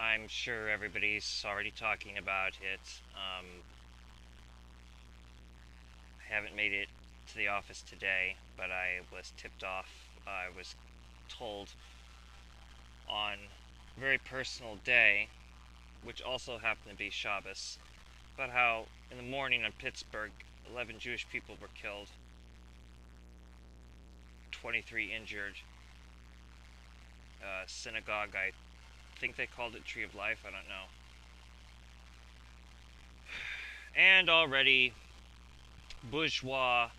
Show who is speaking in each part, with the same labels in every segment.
Speaker 1: I'm sure everybody's already talking about it. I haven't made it to the office today, but I was tipped off. I was told on a very personal day, which also happened to be Shabbos, about how in the morning in Pittsburgh, 11 Jewish people were killed, 23 injured. Synagogue, I think they called it Tree of Life, I don't know. And already bourgeois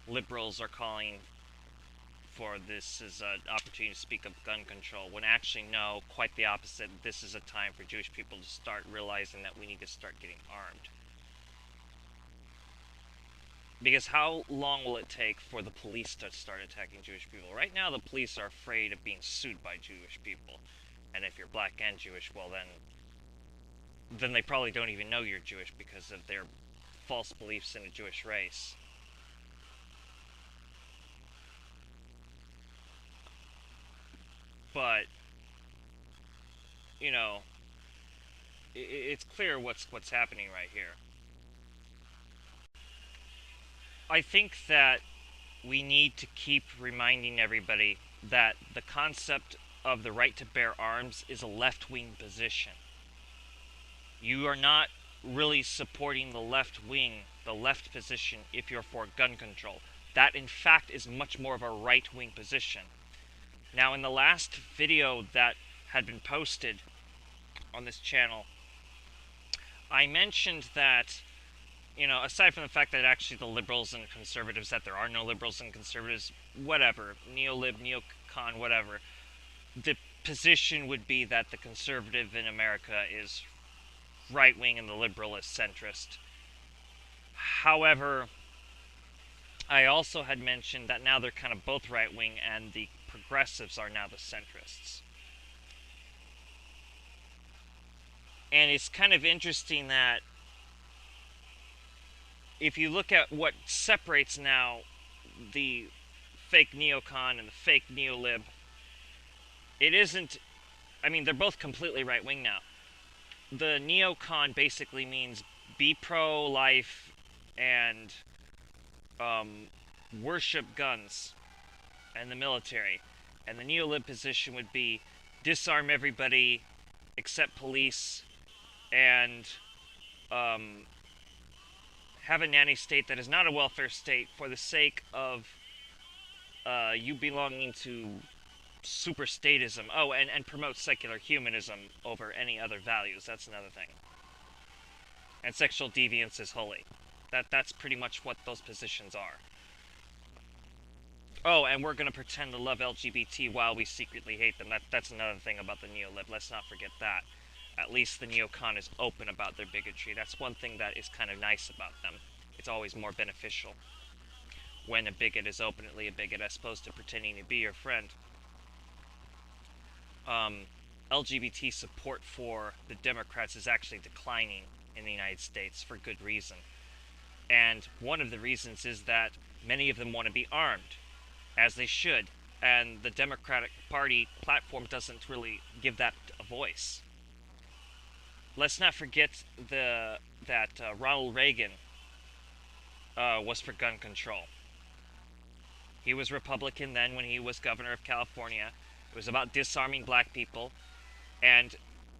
Speaker 1: liberals are calling for this as an opportunity to speak of gun control, when actually, no, quite the opposite. This is a time for Jewish people to start realizing that we need to start getting armed. Because how long will it take for the police to start attacking Jewish people? Right now, the police are afraid of being sued by Jewish people. And if you're black and Jewish, well, then they probably don't even know you're Jewish because of their false beliefs in a Jewish race. But you know, it's clear what's happening right here. I think that we need to keep reminding everybody that the concept of the right to bear arms is a left-wing position. You are not really supporting the left wing, the left position, if you're for gun control. That, in fact, is much more of a right-wing position. Now, in the last video that had been posted on this channel, I mentioned that, aside from the fact that actually the liberals and conservatives, that there are no liberals and conservatives, whatever, neo-lib, neocon, whatever, the position would be that the conservative in America is right-wing and the liberal is centrist. However, I also had mentioned that now they're kind of both right-wing and the progressives are now the centrists. And it's kind of interesting that if you look at what separates now the fake neocon and the fake neolib, it isn't, they're both completely right-wing now. The neocon basically means be pro-life and worship guns and the military. And the neolib position would be disarm everybody except police and have a nanny state that is not a welfare state for the sake of you belonging to super statism. Oh, and promote secular humanism over any other values. That's another thing. And sexual deviance is holy. That's pretty much what those positions are. Oh, and we're going to pretend to love LGBT while we secretly hate them. That's another thing about the neolib. Let's not forget that. At least the neocon is open about their bigotry. That's one thing that is kind of nice about them. It's always more beneficial when a bigot is openly a bigot as opposed to pretending to be your friend. LGBT support for the Democrats is actually declining in the United States for good reason. And one of the reasons is that many of them want to be armed, as they should. And the Democratic Party platform doesn't really give that a voice. Let's not forget that Ronald Reagan was for gun control. He was Republican then when he was governor of California. It was about disarming black people. And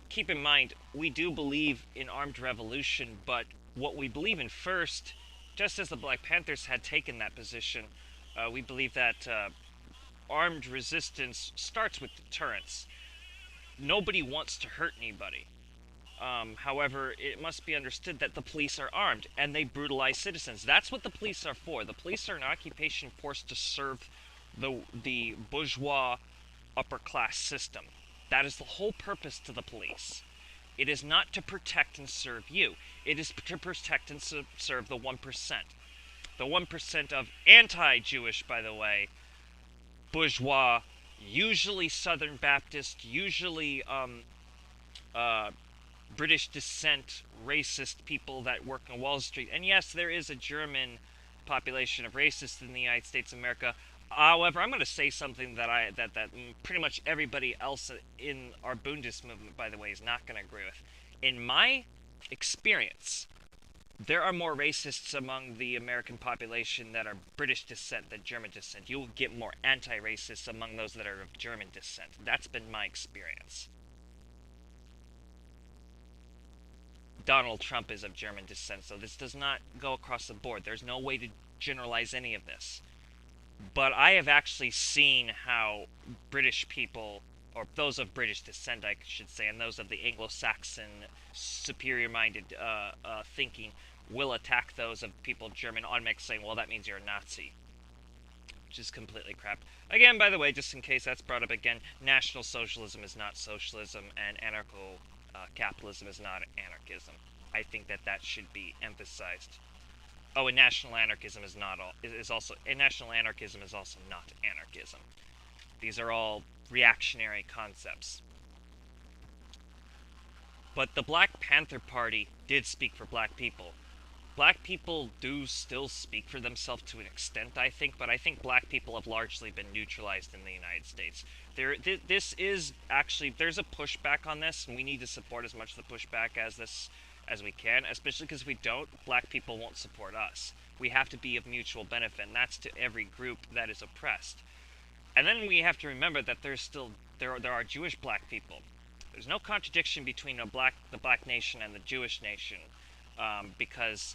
Speaker 1: keep in mind, we do believe in armed revolution, but what we believe in first, just as the Black Panthers had taken that position, we believe that armed resistance starts with deterrence. Nobody wants to hurt anybody. However, it must be understood that the police are armed and they brutalize citizens. That's what the police are for. The police are an occupation force to serve the bourgeois upper class system. That is the whole purpose to the police. It is not to protect and serve you. It is to protect and serve the 1%. The 1% of anti-Jewish, by the way, bourgeois, usually Southern Baptist, usually British descent, racist people that work on Wall Street. And yes, there is a German population of racists in the United States of America, However, I'm going to say something that pretty much everybody else in our Bundist movement, by the way, is not going to agree with. In my experience, there are more racists among the American population that are British descent than German descent. You will get more anti-racists among those that are of German descent. That's been my experience. Donald Trump is of German descent, so this does not go across the board. There's no way to generalize any of this. But I have actually seen how British people, or those of British descent, I should say, and those of the Anglo-Saxon superior-minded thinking, will attack those of people German automatically saying, well, that means you're a Nazi. Which is completely crap. Again, by the way, just in case that's brought up again, National Socialism is not socialism, and anarcho-capitalism is not anarchism. I think that should be emphasized. Oh, and national anarchism is also not anarchism. These are all reactionary concepts. But the Black Panther Party did speak for black people. Black people do still speak for themselves to an extent, I think, but I think black people have largely been neutralized in the United States. There's a pushback on this, and we need to support as much of the pushback as we can, especially because if we don't, black people won't support us. We have to be of mutual benefit, and that's to every group that is oppressed. And then we have to remember that there are Jewish black people. There's no contradiction between the black nation and the Jewish nation, because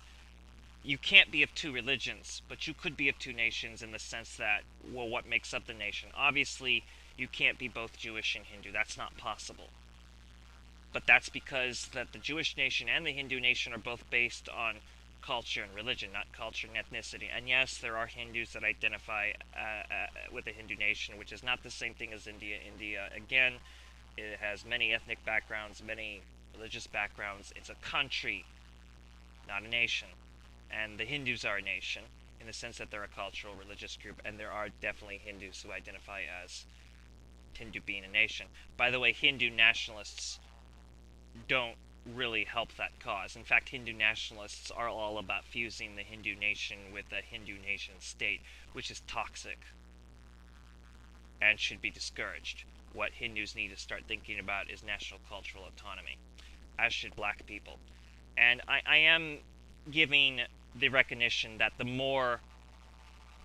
Speaker 1: you can't be of two religions, but you could be of two nations in the sense that, well, what makes up the nation? Obviously, you can't be both Jewish and Hindu. That's not possible. But that's because that the Jewish nation and the Hindu nation are both based on culture and religion, not culture and ethnicity. And yes, there are Hindus that identify with the Hindu nation, which is not the same thing as India. India, again, it has many ethnic backgrounds, many religious backgrounds. It's a country, not a nation. And the Hindus are a nation, in the sense that they're a cultural, religious group, and there are definitely Hindus who identify as Hindu being a nation. By the way, Hindu nationalists don't really help that cause. In fact, Hindu nationalists are all about fusing the Hindu nation with a Hindu nation state, which is toxic and should be discouraged. What Hindus need to start thinking about is national cultural autonomy, as should black people. And I am giving the recognition that the more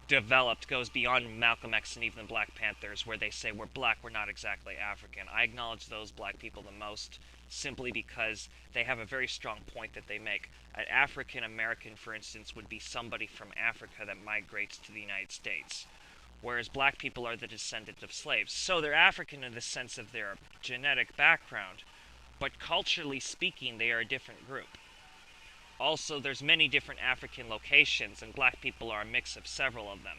Speaker 1: developed goes beyond Malcolm X and even the Black Panthers, where they say we're black, we're not exactly African. I acknowledge those black people the most, simply because they have a very strong point that they make. An African American, for instance, would be somebody from Africa that migrates to the United States, whereas black people are the descendant of slaves. So they're African in the sense of their genetic background, but culturally speaking, they are a different group. Also, there's many different African locations, and black people are a mix of several of them.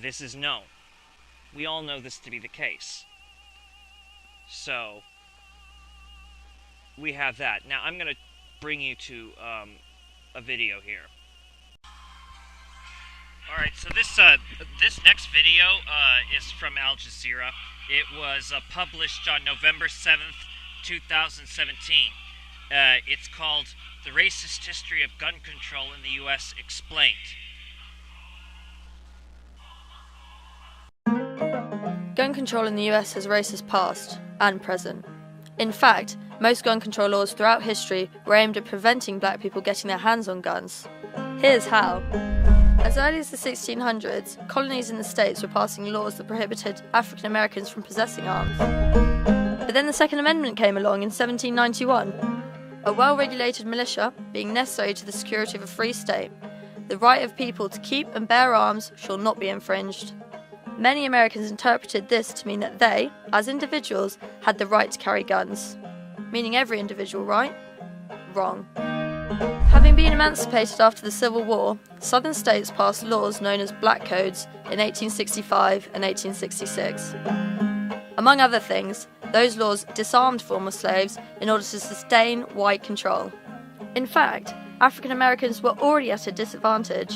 Speaker 1: This is known. We all know this to be the case. So, we have that. Now, I'm going to bring you to a video here. Alright, so this next video is from Al Jazeera. It was published on November 7th, 2017. It's called The Racist History of Gun Control in the U.S. Explained.
Speaker 2: Gun control in the US has a racist past and present. In fact, most gun control laws throughout history were aimed at preventing black people getting their hands on guns. Here's how. As early as the 1600s, colonies in the States were passing laws that prohibited African Americans from possessing arms. But then the Second Amendment came along in 1791. A well-regulated militia being necessary to the security of a free state, the right of people to keep and bear arms shall not be infringed. Many Americans interpreted this to mean that they, as individuals, had the right to carry guns. Meaning every individual, right? Wrong. Having been emancipated after the Civil War, Southern states passed laws known as Black Codes in 1865 and 1866. Among other things, those laws disarmed former slaves in order to sustain white control. In fact, African Americans were already at a disadvantage.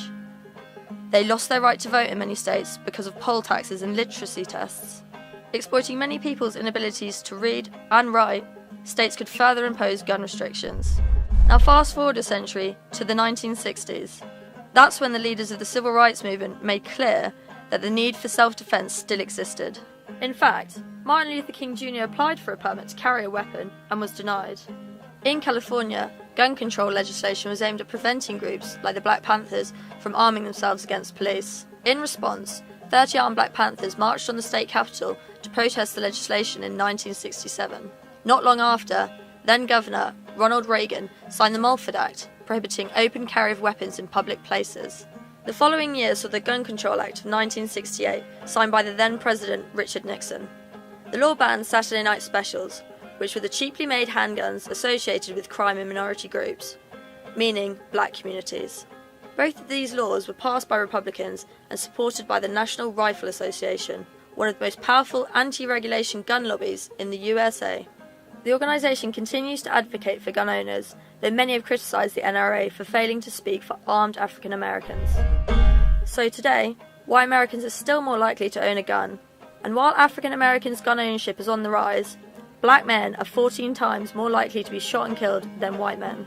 Speaker 2: They lost their right to vote in many states because of poll taxes and literacy tests. Exploiting many people's inabilities to read and write, states could further impose gun restrictions. Now fast forward a century to the 1960s. That's when the leaders of the civil rights movement made clear that the need for self-defense still existed. In fact, Martin Luther King Jr. applied for a permit to carry a weapon and was denied. In California, gun control legislation was aimed at preventing groups like the Black Panthers from arming themselves against police. In response, 30 armed Black Panthers marched on the state capitol to protest the legislation in 1967. Not long after, then-Governor Ronald Reagan signed the Mulford Act, prohibiting open carry of weapons in public places. The following year saw the Gun Control Act of 1968, signed by the then-President Richard Nixon. The law banned Saturday night specials, which were the cheaply made handguns associated with crime in minority groups, meaning black communities. Both of these laws were passed by Republicans and supported by the National Rifle Association, one of the most powerful anti-regulation gun lobbies in the USA. The organisation continues to advocate for gun owners, though many have criticised the NRA for failing to speak for armed African Americans. So today, white Americans are still more likely to own a gun, and while African Americans' gun ownership is on the rise, black men are 14 times more likely to be shot and killed than white men.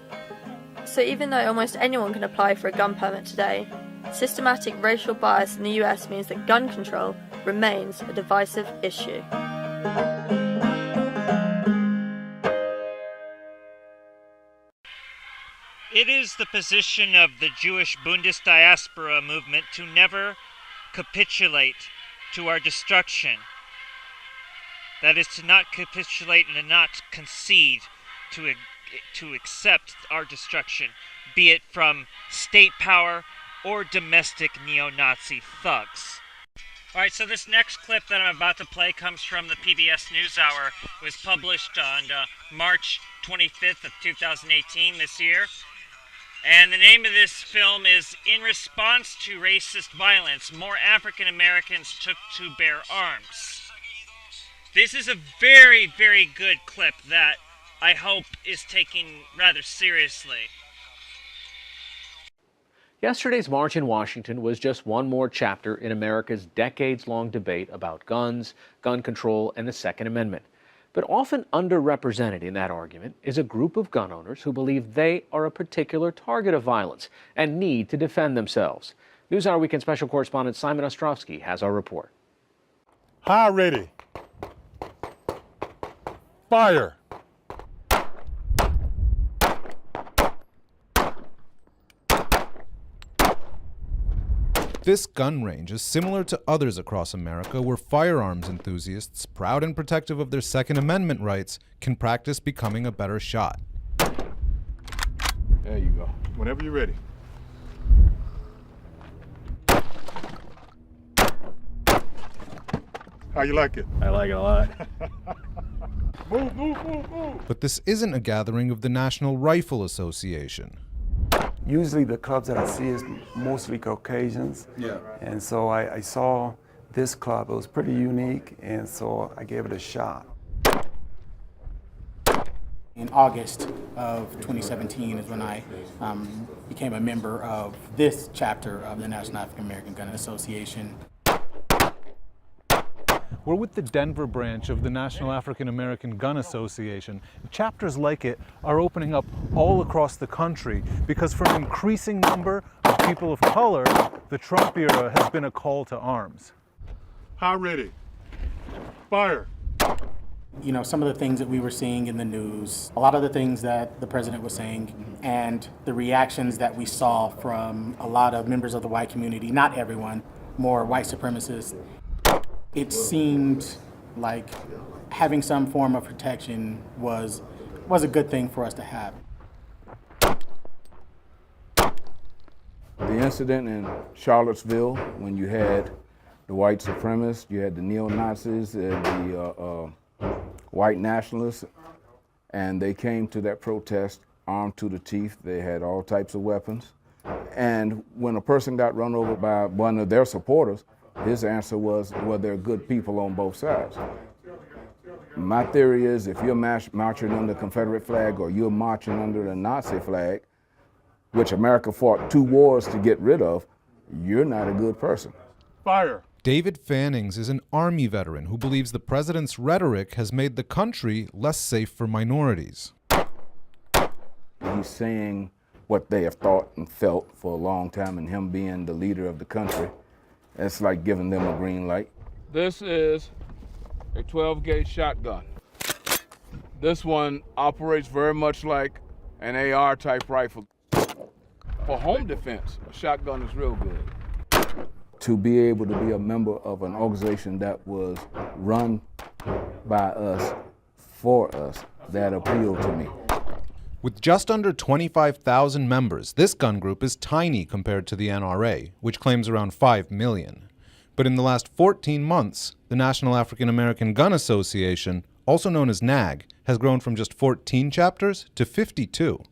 Speaker 2: So even though almost anyone can apply for a gun permit today, systematic racial bias in the US means that gun control remains a divisive issue.
Speaker 1: It is the position of the Jewish Bundesdiaspora movement to never capitulate to our destruction. That is, to not capitulate and to not concede to accept our destruction, be it from state power or domestic neo-Nazi thugs. Alright, so this next clip that I'm about to play comes from the PBS NewsHour. It was published on March 25th of 2018 this year. And the name of this film is In Response to Racist Violence, More African Americans Took to Bear Arms. This is a very, very good clip that I hope is taken rather seriously.
Speaker 3: Yesterday's march in Washington was just one more chapter in America's decades-long debate about guns, gun control, and the Second Amendment. But often underrepresented in that argument is a group of gun owners who believe they are a particular target of violence and need to defend themselves. NewsHour Weekend Special Correspondent Simon Ostrovsky has our report.
Speaker 4: High ready. Fire.
Speaker 5: This gun range is similar to others across America where firearms enthusiasts, proud and protective of their Second Amendment rights, can practice becoming a better shot.
Speaker 4: There you go. Whenever you're ready. How you like it?
Speaker 6: I like it a lot.
Speaker 4: Move, move, move, move.
Speaker 5: But this isn't a gathering of the National Rifle Association.
Speaker 7: Usually the clubs that I see is mostly Caucasians.
Speaker 6: Yeah.
Speaker 7: And so I saw this club. It was pretty unique, and so I gave it a shot.
Speaker 8: In August of 2017 is when I became a member of this chapter of the National African American Gun Association.
Speaker 6: We're with the Denver branch of the National African American Gun Association. Chapters like it are opening up all across the country because for an increasing number of people of color, the Trump era has been a call to arms.
Speaker 4: High ready. Fire.
Speaker 8: You know, some of the things that we were seeing in the news, a lot of the things that the president was saying, and the reactions that we saw from a lot of members of the white community, not everyone, more white supremacists, it seemed like having some form of protection was a good thing for us to have.
Speaker 9: The incident in Charlottesville, when you had the white supremacists, you had the neo-Nazis, the white nationalists, and they came to that protest armed to the teeth. They had all types of weapons. And when a person got run over by one of their supporters, his answer was, well, there are good people on both sides. My theory is if you're marching under the Confederate flag or you're marching under the Nazi flag, which America fought 2 wars to get rid of, you're not a good person.
Speaker 4: Fire.
Speaker 5: David Fannings is an Army veteran who believes the president's rhetoric has made the country less safe for minorities.
Speaker 9: He's saying what they have thought and felt for a long time, and him being the leader of the country, It's like giving them a green light.
Speaker 10: This is a 12-gauge shotgun. This one operates very much like an AR type rifle. For home defense, a shotgun is real good.
Speaker 9: To be able to be a member of an organization that was run by us, for us, that appealed to me.
Speaker 5: With just under 25,000 members, this gun group is tiny compared to the NRA, which claims around 5 million. But in the last 14 months, the National African American Gun Association, also known as NAG, has grown from just 14 chapters to 52.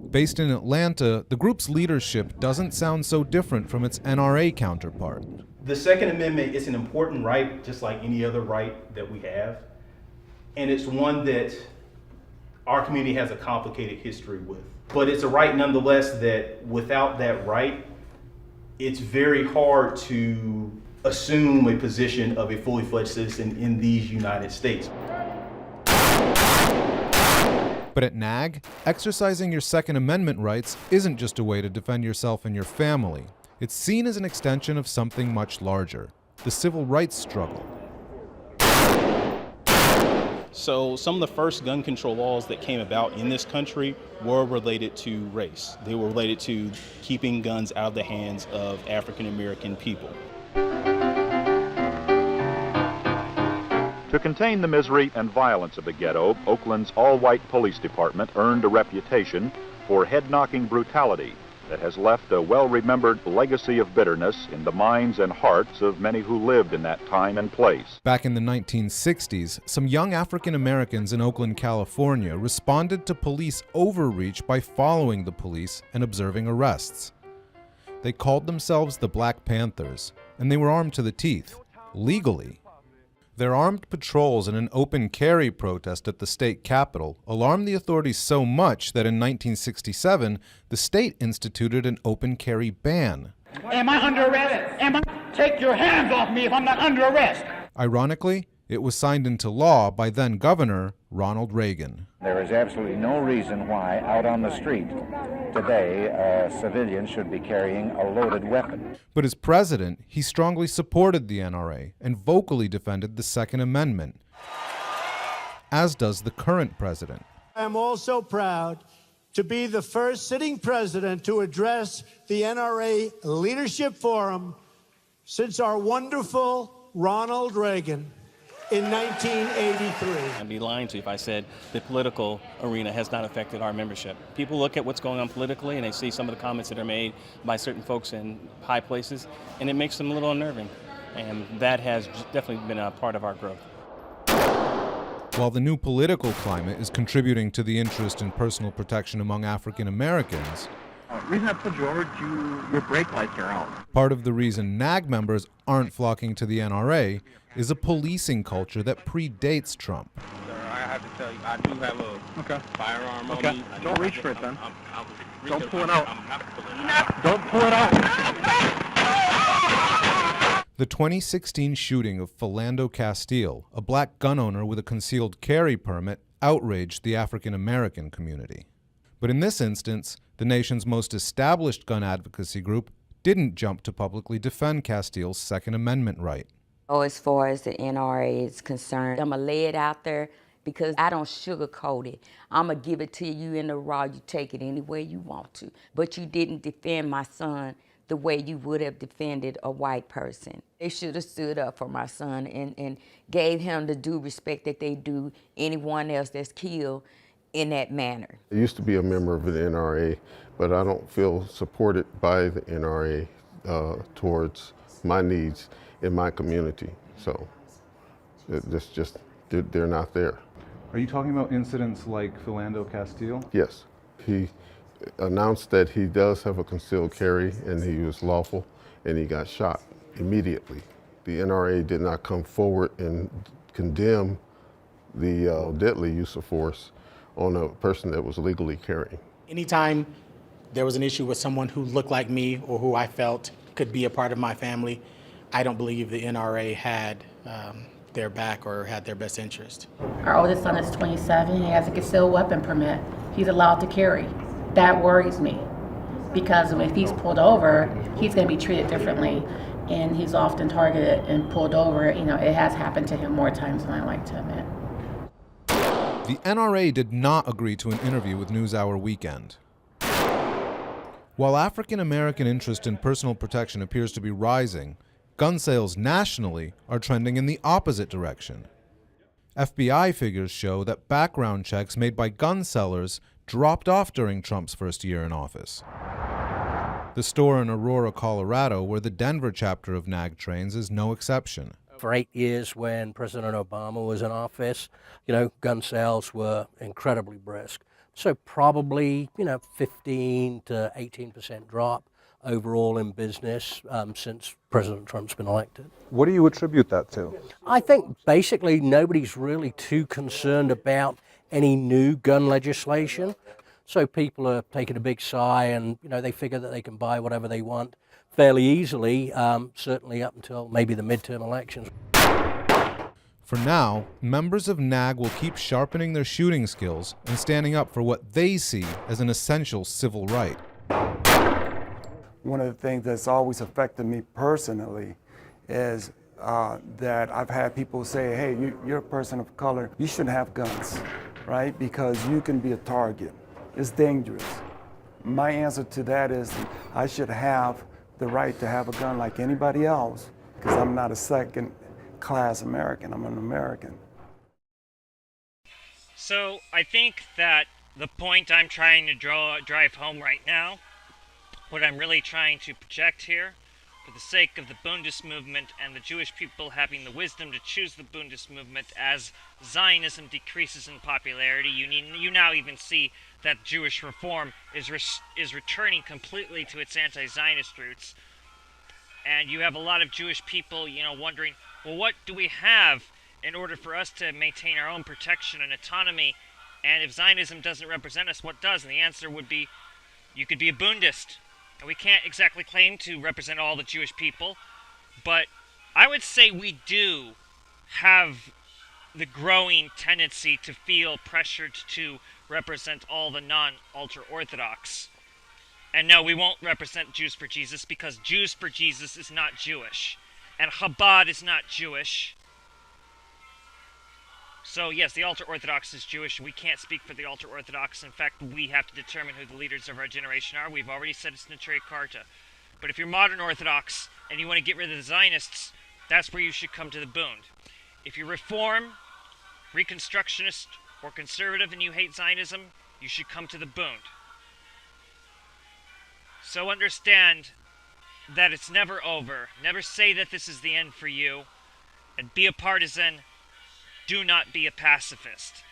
Speaker 5: Based in Atlanta, the group's leadership doesn't sound so different from its NRA counterpart.
Speaker 11: The Second Amendment is an important right, just like any other right that we have. And it's one that our community has a complicated history with. But it's a right nonetheless that without that right, it's very hard to assume a position of a fully fledged citizen in these United States.
Speaker 5: But at NAG, exercising your Second Amendment rights isn't just a way to defend yourself and your family. It's seen as an extension of something much larger, the civil rights struggle.
Speaker 11: So some of the first gun control laws that came about in this country were related to race. They were related to keeping guns out of the hands of African American people.
Speaker 12: To contain the misery and violence of the ghetto, Oakland's all-white police department earned a reputation for head-knocking brutality that has left a well-remembered legacy of bitterness in the minds and hearts of many who lived in that time and place.
Speaker 5: Back in the 1960s, some young African Americans in Oakland, California responded to police overreach by following the police and observing arrests. They called themselves the Black Panthers, and they were armed to the teeth, legally. Their armed patrols in an open carry protest at the state capitol alarmed the authorities so much that in 1967, the state instituted an open carry ban.
Speaker 13: Am I under arrest? Take your hands off me if I'm not under arrest.
Speaker 5: Ironically, it was signed into law by then Governor Ronald Reagan.
Speaker 14: There is absolutely no reason why out on the street today a civilian should be carrying a loaded weapon.
Speaker 5: But as president, he strongly supported the NRA and vocally defended the Second Amendment, as does the current president.
Speaker 15: I'm also proud to be the first sitting president to address the NRA Leadership Forum since our wonderful Ronald Reagan in 1983.
Speaker 16: I'd be lying to you if I said the political arena has not affected our membership. People look at what's going on politically and they see some of the comments that are made by certain folks in high places, and it makes them a little unnerving. And that has definitely been a part of our growth.
Speaker 5: While the new political climate is contributing to the interest in personal protection among African Americans,
Speaker 17: reason I pulled you over, your brake lights are out.
Speaker 5: Part of the reason NAG members aren't flocking to the NRA is a policing culture that predates Trump.
Speaker 18: Sir, I have to tell you, I do have a firearm on me.
Speaker 17: Don't reach for it then. Don't pull it out. Don't pull it out.
Speaker 5: The 2016 shooting of Philando Castile, a black gun owner with a concealed carry permit, outraged the African American community. But in this instance, the nation's most established gun advocacy group didn't jump to publicly defend Castile's Second Amendment right.
Speaker 19: Oh, as far as the NRA is concerned, I'm going to lay it out there because I don't sugarcoat it. I'm going to give it to you in the raw. You take it any way you want to. But you didn't defend my son the way you would have defended a white person. They should have stood up for my son and gave him the due respect that they do anyone else that's killed in that manner.
Speaker 20: I used to be a member of the NRA, but I don't feel supported by the NRA towards my needs in my community. So it's just, they're not there.
Speaker 6: Are you talking about incidents like Philando Castile?
Speaker 20: Yes. He announced that he does have a concealed carry and he was lawful, and he got shot immediately. The NRA did not come forward and condemn the deadly use of force on a person that was legally carrying.
Speaker 8: Anytime there was an issue with someone who looked like me or who I felt could be a part of my family, I don't believe the NRA had their back or had their best interest.
Speaker 21: Our oldest son is 27. He has a concealed weapon permit. He's allowed to carry. That worries me. because if he's pulled over, he's going to be treated differently, and he's often targeted and pulled over. You know, it has happened to him more times than I like to admit.
Speaker 5: The NRA did not agree to an interview with NewsHour Weekend. While African American interest in personal protection appears to be rising, gun sales nationally are trending in the opposite direction. FBI figures show that background checks made by gun sellers dropped off during Trump's first year in office. The store in Aurora, Colorado, where the Denver chapter of NAG trains, is no exception.
Speaker 22: For 8 years when President Obama was in office, gun sales were incredibly brisk. So probably, 15 to 18% drop overall in business since President Trump's been elected.
Speaker 6: What do you attribute that to?
Speaker 22: I think basically nobody's really too concerned about any new gun legislation. So people are taking a big sigh and, they figure that they can buy whatever they want fairly easily, certainly up until maybe the midterm elections.
Speaker 5: For now, members of NAG will keep sharpening their shooting skills and standing up for what they see as an essential civil right.
Speaker 7: One of the things that's always affected me personally is that I've had people say, hey, you're a person of color, you shouldn't have guns, right? Because you can be a target. It's dangerous. My answer to that is I should have the right to have a gun like anybody else, because I'm not a second-class American, I'm an American.
Speaker 1: So I think that the point I'm trying to drive home right now, what I'm really trying to project here, for the sake of the Bundist movement and the Jewish people having the wisdom to choose the Bundist movement, as Zionism decreases in popularity, you now even see that Jewish reform is returning completely to its anti-Zionist roots. And you have a lot of Jewish people, wondering, well, what do we have in order for us to maintain our own protection and autonomy? And if Zionism doesn't represent us, what does? And the answer would be, you could be a Bundist. And we can't exactly claim to represent all the Jewish people, but I would say we do have the growing tendency to feel pressured to represent all the non-ultra-Orthodox. And no, we won't represent Jews for Jesus, because Jews for Jesus is not Jewish, and Chabad is not Jewish. So yes, the ultra-Orthodox is Jewish. We can't speak for the ultra-Orthodox. In fact, we have to determine who the leaders of our generation are. We've already said it's Neturei Karta. But if you're modern Orthodox and you want to get rid of the Zionists, that's where you should come to the Bund. If you're Reform, Reconstructionist, or Conservative and you hate Zionism, you should come to the Bund. So understand that it's never over. Never say that this is the end for you. And be a partisan. Do not be a pacifist.